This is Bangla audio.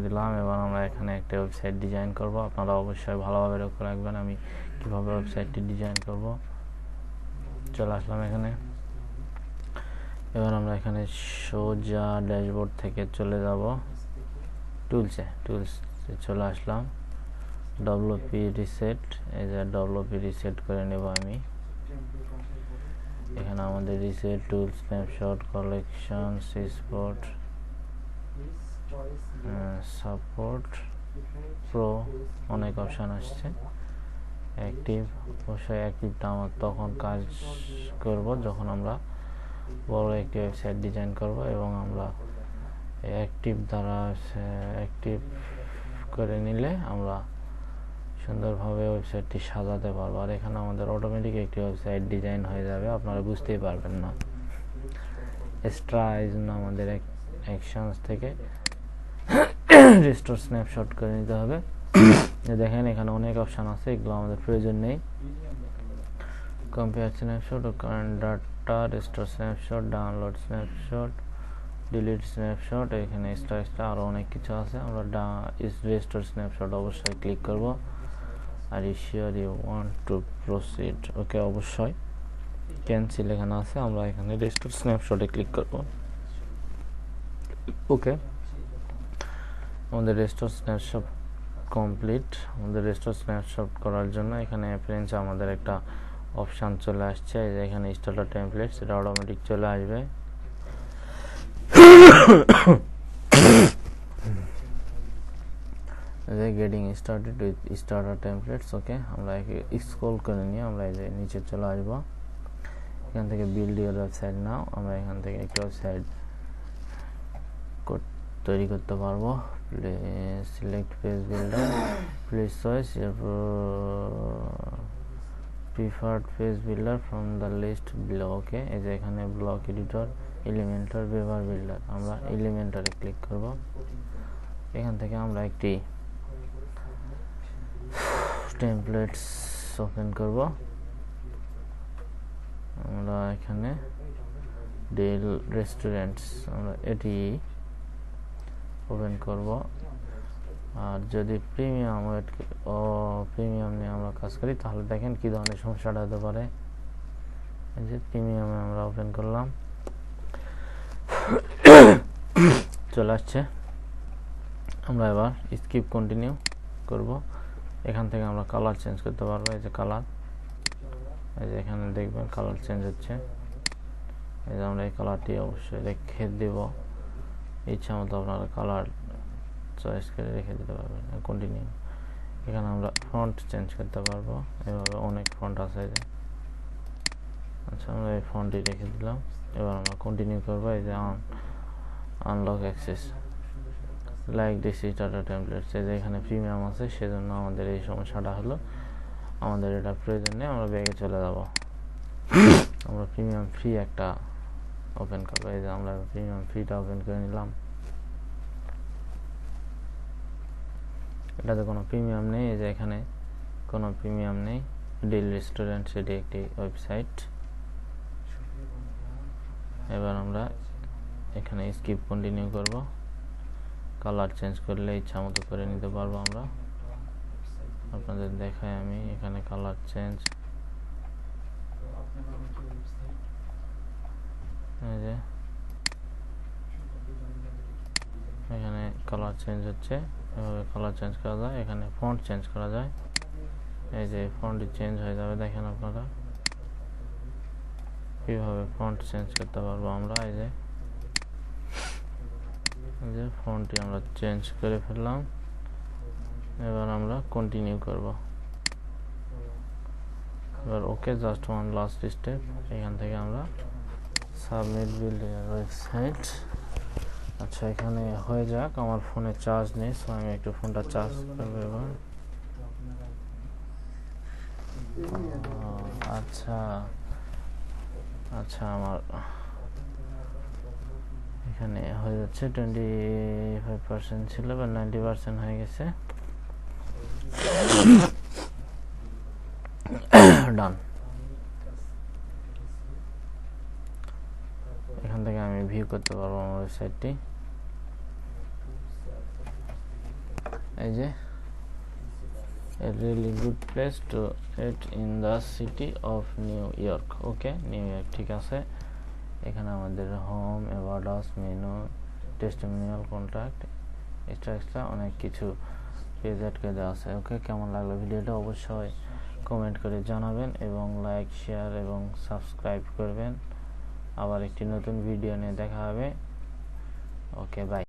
দিলাম। এবার আমরা এখানে একটা ওয়েবসাইট ডিজাইন করব। আপনারা অবশ্যই ভালোভাবে লক্ষ্য রাখবেন আমি কিভাবে ওয়েবসাইটটি ডিজাইন করব। চলে আসলাম এখানে। এবার আমরা এখানে সোজা ড্যাশবোর্ড থেকে চলে যাব টুলসে চলে আসলাম। ডব্লিউপি রিসেট, এই যে ডব্লিউপি রিসেট করে নেব আমি। এখানে আমাদের রিসেট টুল, স্ন্যাপশট, কালেকশন, সিস্পট, সাপোর্ট, প্রো, অনেক অপশান আসছে। অ্যাক্টিভ, অবশ্যই অ্যাক্টিভটা আমার তখন কাজ করব যখন আমরা বড় একটি ওয়েবসাইট ডিজাইন করব এবং আমরা অ্যাক্টিভ দ্বারা অ্যাক্টিভ করে নিলে আমরা সুন্দরভাবে ওয়েবসাইটটি সাজাতে পারবো। আর এখানে আমাদের অটোমেটিক একটি ওয়েবসাইট ডিজাইন হয়ে যাবে, আপনারা বুঝতেই পারবেন না। এক্সট্রা এই জন্য আমাদের অ্যাকশনস থেকে রিস্টোর স্ন্যাপশট করে নিতে হবে। দেখেন এখানে অনেক অপশান আছে, এগুলো আমাদের প্রয়োজন নেই। কম্পেয়ার স্ন্যাপশট ও current data, restore snapshot, download snapshot, delete snapshot, এখানে এক্সট্রা আরও অনেক কিছু আছে। আমরা রিস্টোর স্ন্যাপশট অবশ্যই ক্লিক করব। আর sure you want to proceed, okay অবশ্যই। ক্যান্সেল এখানে আছে, আমরা এখানে রিস্টোর স্ন্যাপশটে ক্লিক করব। ওকে, আমাদের রিস্টোর স্ন্যাপশট কমপ্লিট। আমাদের রিস্টোর স্ন্যাপশট করার জন্য এখানে অ্যাপিয়ারেন্সে আমাদের একটা অপশান চলে আসছে, এই যে এখানে স্টার্টার টেমপ্লেট, সেটা অটোমেটিক চলে আসবে। Getting started with starter templates, okay. আমরা স্ক্রল করে নিয়ে আমরা এই যে নিচে চলে আসবো। এখান থেকে বিল্ড ইউর ওয়েবসাইট নাও, আমরা এখান থেকে একটা ওয়েবসাইট তৈরি করতে পারবো। Select page builder, please choice your preferred page builder from the list below, okay. এই যে এখানে block editor, Elementor, Beaver builder, আমরা এলিমেন্টারে ক্লিক করব। এখান থেকে আমরা একটি টেমপ্লেটস ওপেন করব। আমরা এখানে ডেল রেস্টুরেন্টস, আমরা এটি ওপেন করব। আর যদি প্রিমিয়াম নিয়ে আমরা কাজ করি তাহলে দেখেন কি ধরনের সমস্যাটা হতে পারে। এই যে প্রিমিয়ামে আমরা ওপেন করলাম, চলে আসছে। আমরা এবার স্কিপ কন্টিনিউ করব। এখান থেকে আমরা কালার চেঞ্জ করতে পারবো। এই যে কালার, এই যে এখানে দেখবেন কালার চেঞ্জ হচ্ছে। এই যে আমরা এই কালারটি অবশ্যই রেখে দেব, ইচ্ছা মতো আপনারা কালার চয়েস করে রেখে দিতে পারবেন। কন্টিনিউ, এখানে আমরা ফন্ট চেঞ্জ করতে পারবো, এভাবে অনেক ফন্ট আছে। যে আচ্ছা, আমরা এই ফন্টটি রেখে দিলাম। এবার আমরা কন্টিনিউ করবো। এই যে unlock access like this starter templates, এই যে এখানে প্রিমিয়াম আছে সেজন্য আমাদের এই সমস্যাটা হলো। আমাদের এটা প্রয়োজন নেই, আমরা ব্যাগে চলে যাব। আমরা প্রিমিয়াম ফ্রি একটা ওপেন করবো। এই যে আমরা প্রিমিয়াম ফ্রিটা ওপেন করে নিলাম। এটাতে কোনো প্রিমিয়াম নেই, এই যে এখানে কোনো প্রিমিয়াম নেই। ডেল রেস্টুরেন্ট, সেটি একটি ওয়েবসাইট। এবার আমরা এখানে স্কিপ কন্টিনিউ করব। কালার চেঞ্জ করলে ইচ্ছা মতো করে নিতে পারবো আমরা। আপনাদের দেখাই আমি এখানে কালার চেঞ্জ, এই যে এখানে কালার চেঞ্জ হচ্ছে। এভাবে কালার চেঞ্জ করা যায়, এখানে ফন্ট চেঞ্জ করা যায়। এই যে ফন্টটি চেঞ্জ হয়ে যাবে, দেখেন আপনারা কিভাবে ফন্ট চেঞ্জ করতে পারবো আমরা। এই যে ফন্টটি আমরা চেঞ্জ করে ফেললাম। এবার আমরা কন্টিনিউ করব। এবার ওকে, জাস্ট ওয়ান লাস্ট স্টেপ। এখান থেকে আমরা সাবমিট বিল্ড ওয়েবসাইট। আচ্ছা, এখানে হয়ে যাক। আমার ফোনে চার্জ নেই, সো আমি একটু ফোনটা চার্জ করবো এবার। আচ্ছা আচ্ছা, আমার এখানে হয়ে যাচ্ছে 25% ছিল, বা 90% হয়ে গেছে। ডান। এখান থেকে আমি ভিউ করতে পারবো আমার ওয়েবসাইটটি। এই যে a really good place to eat in the city of New York. Okay, new York, ঠিক আছে। এখানে আমাদের home, about us, menu, testimonial, contact, extra অনেক কিছু পেজ অ্যাড করে দেওয়া আছে। ওকে, কেমন লাগলো ভিডিওটা অবশ্যই কমেন্ট করে জানাবেন এবং লাইক, শেয়ার এবং সাবস্ক্রাইব করবেন। আবার একটি নতুন ভিডিও নিয়ে দেখা হবে। ওকে, বাই।